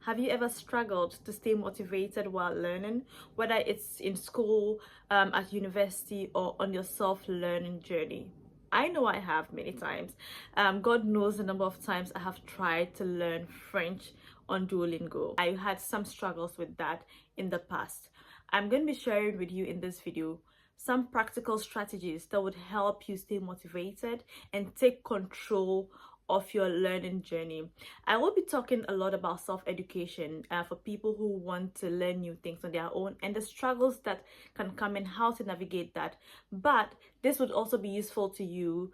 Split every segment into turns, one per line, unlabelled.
Have you ever struggled to stay motivated while learning, whether it's in school, at university, or on your self-learning journey? I know I have many times. God knows the number of times I have tried to learn French on Duolingo. I had some struggles with that in the past. I'm going to be sharing with you in this video some practical strategies that would help you stay motivated and take control of your learning journey. I will be talking a lot about self-education for people who want to learn new things on their own and the struggles that can come and how to navigate that. But this would also be useful to you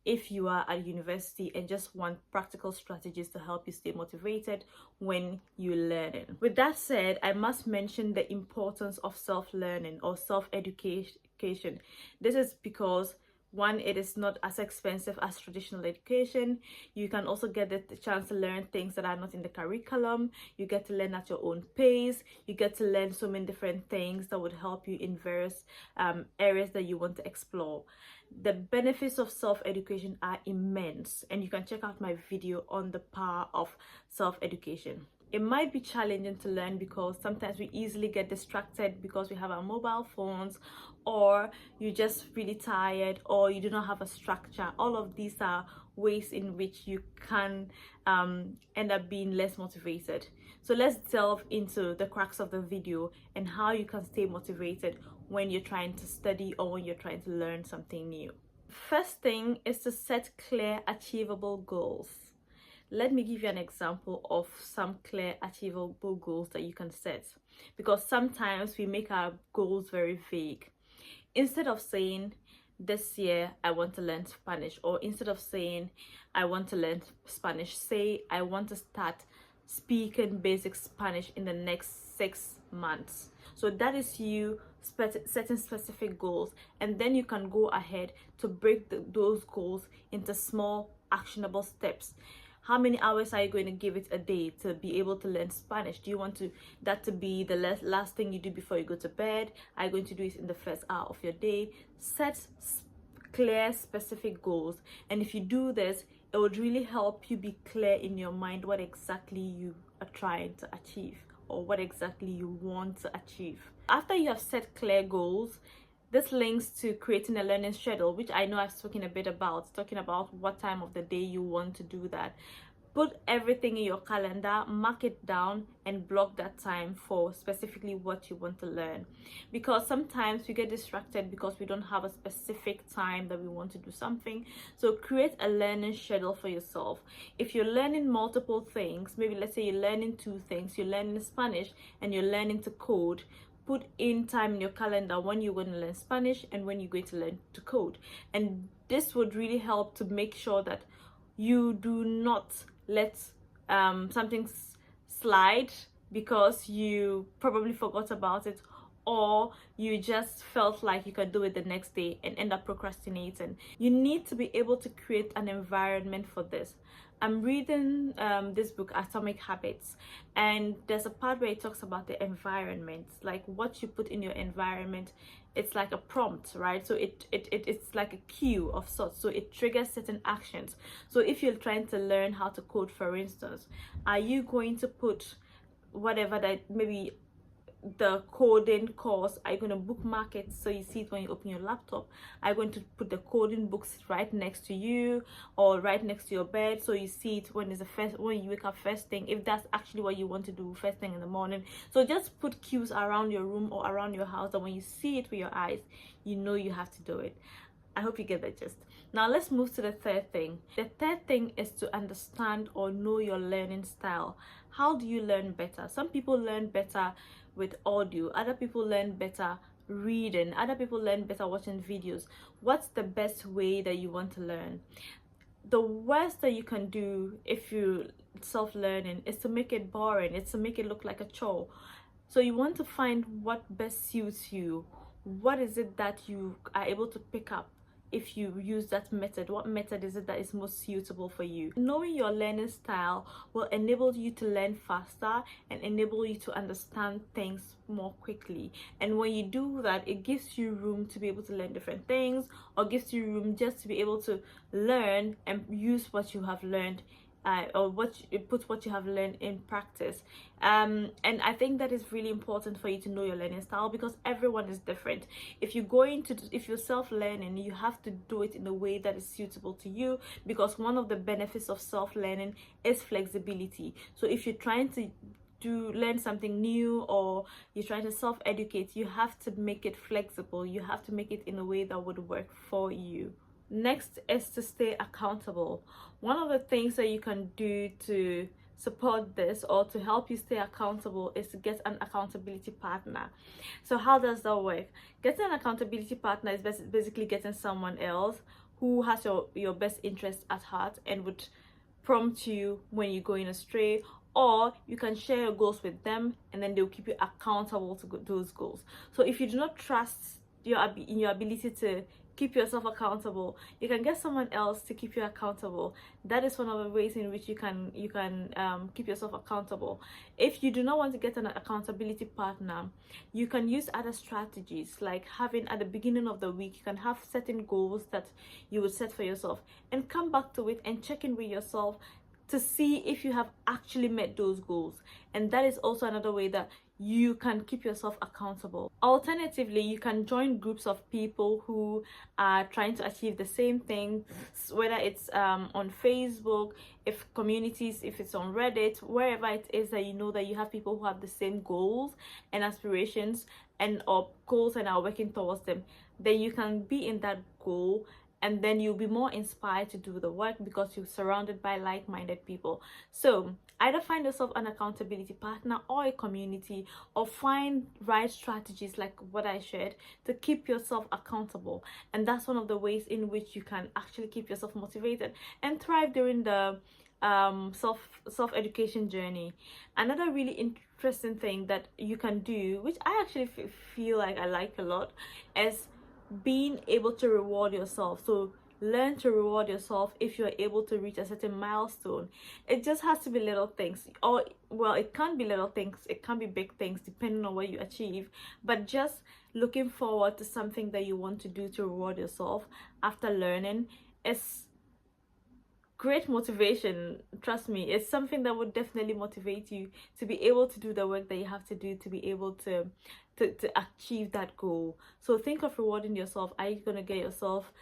if you are at university and just want practical strategies to help you stay motivated when you learn it. With that said, I must mention the importance of self-learning or self-education. This is because one, it is not as expensive as traditional education. You can also get the chance to learn things that are not in the curriculum. You get to learn at your own pace. You get to learn so many different things that would help you in various areas that you want to explore. The benefits of self-education are immense, and you can check out my video on the power of self-education. It might be challenging to learn because sometimes we easily get distracted because we have our mobile phones, or you're just really tired, or you do not have a structure. All of these are ways in which you can end up being less motivated. So let's delve into the crux of the video and how you can stay motivated when you're trying to study or when you're trying to learn something new. First thing is to set clear, achievable goals. Let me give you an example of some clear, achievable goals that you can set, because sometimes we make our goals very vague. Instead of saying, this year I want to learn Spanish, or instead of saying, I want to learn Spanish, say, I want to start speaking basic Spanish in the next 6 months. So that is you setting specific goals, and then you can go ahead to break those goals into small, actionable steps. How many hours are you going to give it a day to be able to learn Spanish? Do you want that to be the last thing you do before you go to bed? Are you going to do it in the first hour of your day? Set clear, specific goals. And if you do this, it would really help you be clear in your mind what exactly you are trying to achieve, or what exactly you want to achieve. After you have set clear goals, this links to creating a learning schedule, which I know I've spoken a bit about, talking about what time of the day you want to do that. Put everything in your calendar, mark it down, and block that time for specifically what you want to learn. Because sometimes we get distracted because we don't have a specific time that we want to do something. So create a learning schedule for yourself. If you're learning multiple things, maybe let's say you're learning 2 things, you're learning Spanish and you're learning to code, put in time in your calendar when you're going to learn Spanish and when you're going to learn to code. And this would really help to make sure that you do not let something slide because you probably forgot about it, or you just felt like you could do it the next day and end up procrastinating. You need to be able to create an environment for this. I'm reading this book, Atomic Habits, and there's a part where it talks about the environment, like what you put in your environment. It's like a prompt, right? So it's like a cue of sorts, so it triggers certain actions. So if you're trying to learn how to code, for instance, are you going to put whatever that maybe the coding course, are you going to bookmark it so you see it when you open your laptop? Are you going to put the coding books right next to you or right next to your bed so you see it when you wake up first thing, if that's actually what you want to do first thing in the morning? So just put cues around your room or around your house, and when you see it with your eyes, you know you have to do it. I hope you get the gist. Now let's move to the third thing. The third thing is to understand or know your learning style. How do you learn better? Some people learn better with audio, other people learn better reading, other people learn better watching videos. What's the best way that you want to learn? The worst that you can do if you self-learning is to make it boring. It's to make it look like a chore. So you want to find what best suits you. What is it that you are able to pick up if you use that method? What method is it that is most suitable for you? Knowing your learning style will enable you to learn faster and enable you to understand things more quickly. And when you do that, it gives you room to be able to learn different things, or gives you room just to be able to learn and use what you have learned or put what you have learned in practice. And I think that is really important for you to know your learning style, because everyone is different. If you're self-learning, you have to do it in a way that is suitable to you, because one of the benefits of self-learning is flexibility. So if you're trying to learn something new, or you're trying to self-educate, you have to make it flexible. You have to make it in a way that would work for you. Next is to stay accountable. One of the things that you can do to support this, or to help you stay accountable, is to get an accountability partner. So how does that work? Getting an accountability partner is basically getting someone else who has your best interest at heart and would prompt you when you're going astray, or you can share your goals with them and then they'll keep you accountable to those goals. So if you do not trust in your ability to keep yourself accountable, you can get someone else to keep you accountable. That is one of the ways in which you can keep yourself accountable. If you do not want to get an accountability partner, you can use other strategies, like having, at the beginning of the week, you can have certain goals that you would set for yourself and come back to it and check in with yourself to see if you have actually met those goals. And that is also another way that you can keep yourself accountable. Alternatively, you can join groups of people who are trying to achieve the same thing, whether it's on Facebook, if it's on Reddit, wherever it is that you know that you have people who have the same goals and aspirations and are working towards them. Then you can be in that goal, and then you'll be more inspired to do the work because you're surrounded by like-minded people. So either find yourself an accountability partner or a community, or find right strategies like what I shared to keep yourself accountable. And that's one of the ways in which you can actually keep yourself motivated and thrive during the self-education journey. Another really interesting thing that you can do, which I actually feel like I like a lot, is being able to reward yourself. So learn to reward yourself if you're able to reach a certain milestone. It just has to be little things, or well, it can't be little things, it can be big things depending on what you achieve, but just looking forward to something that you want to do to reward yourself after learning is great motivation. Trust me, it's something that would definitely motivate you to be able to do the work that you have to do to be able to achieve that goal. So think of rewarding yourself. Are you gonna get yourself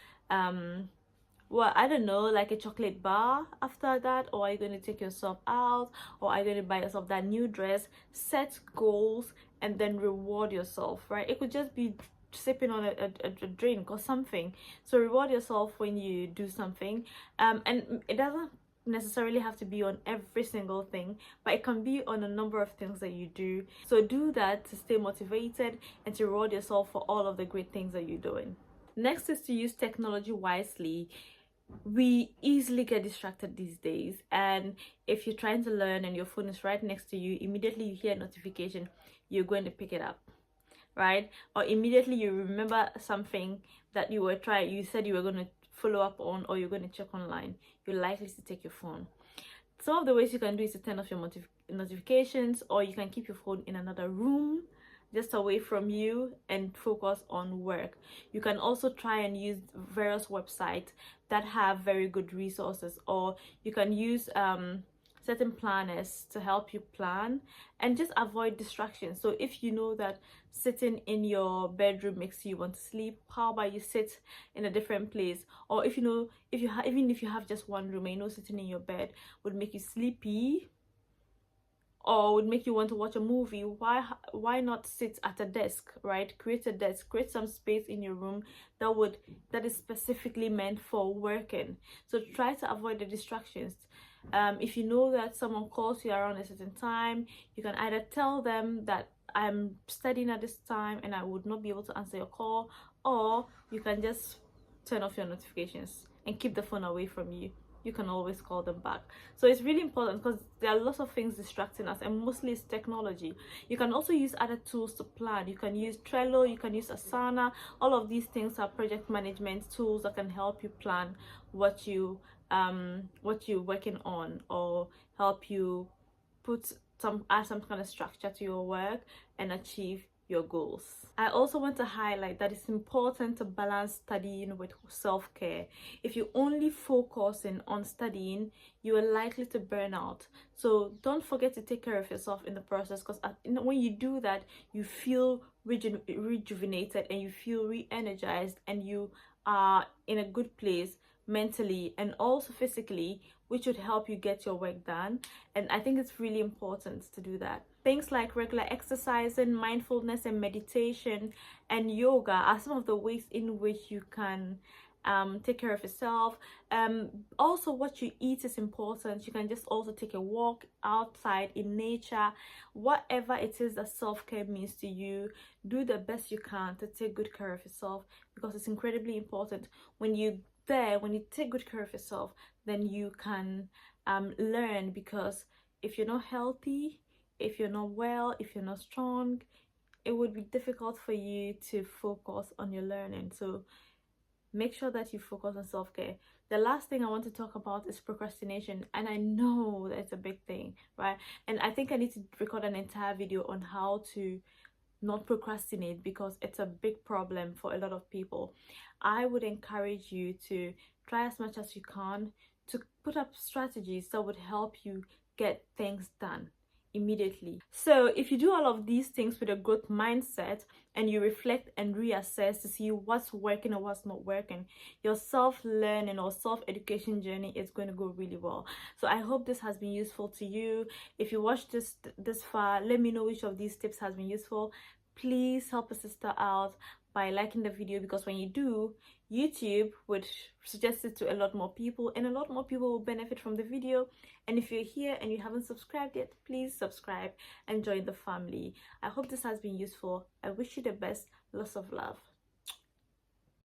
well, I don't know, like a chocolate bar after that, or are you going to take yourself out, or are you going to buy yourself that new dress? Set goals and then reward yourself, right? It could just be sipping on a drink or something. So reward yourself when you do something, and it doesn't necessarily have to be on every single thing, but it can be on a number of things that you do. So do that to stay motivated and to reward yourself for all of the great things that you're doing. Next is to use technology wisely. We easily get distracted these days, and if you're trying to learn and your phone is right next to you, immediately you hear a notification, you're going to pick it up, right? Or immediately you remember something that you said you were going to follow up on, or you're going to check online, you're likely to take your phone. Some of the ways you can do is to turn off your notifications, or you can keep your phone in another room just away from you and focus on work. You can also try and use various websites that have very good resources, or you can use certain planners to help you plan and just avoid distractions. So if you know that sitting in your bedroom makes you want to sleep, how about you sit in a different place? Or if you know, even if you have just one room and you know sitting in your bed would make you sleepy or would make you want to watch a movie, why not sit at a desk, right? Create a desk, create some space in your room that is specifically meant for working. So try to avoid the distractions. If you know that someone calls you around a certain time, you can either tell them that I'm studying at this time and I would not be able to answer your call, or you can just turn off your notifications and keep the phone away from you. You can always call them back. So it's really important because there are lots of things distracting us, and mostly it's technology. You can also use other tools to plan. You can use Trello, you can use Asana. All of these things are project management tools that can help you plan what you're working on, or help you add some kind of structure to your work and achieve your goals. I also want to highlight that it's important to balance studying with self-care. If you only focusing on studying, you are likely to burn out. So don't forget to take care of yourself in the process, because when you do that, you feel rejuvenated and you feel re-energized, and you are in a good place mentally and also physically, which would help you get your work done. And I think it's really important to do that. Things like regular exercising, mindfulness and meditation, and yoga are some of the ways in which you can take care of yourself. Also, what you eat is important. You can just also take a walk outside in nature. Whatever it is that self-care means to you, do the best you can to take good care of yourself, because it's incredibly important. When you take good care of yourself, then you can learn, because if you're not healthy, if you're not well, if you're not strong, it would be difficult for you to focus on your learning. So make sure that you focus on self-care. The last thing I want to talk about is procrastination, and I know that it's a big thing, right? And I think I need to record an entire video on how to not procrastinate, because it's a big problem for a lot of people. I would encourage you to try as much as you can to put up strategies that would help you get things done immediately. So if you do all of these things with a growth mindset, and you reflect and reassess to see what's working or what's not working, your self-learning or self-education journey is going to go really well. So I hope this has been useful to you. If you watched this far, let me know which of these tips has been useful. Please help a sister out by liking the video, because when you do, YouTube would suggest it to a lot more people, and a lot more people will benefit from the video. And if you're here and you haven't subscribed yet, please subscribe and join the family. I hope this has been useful. I wish you the best. Lots of love.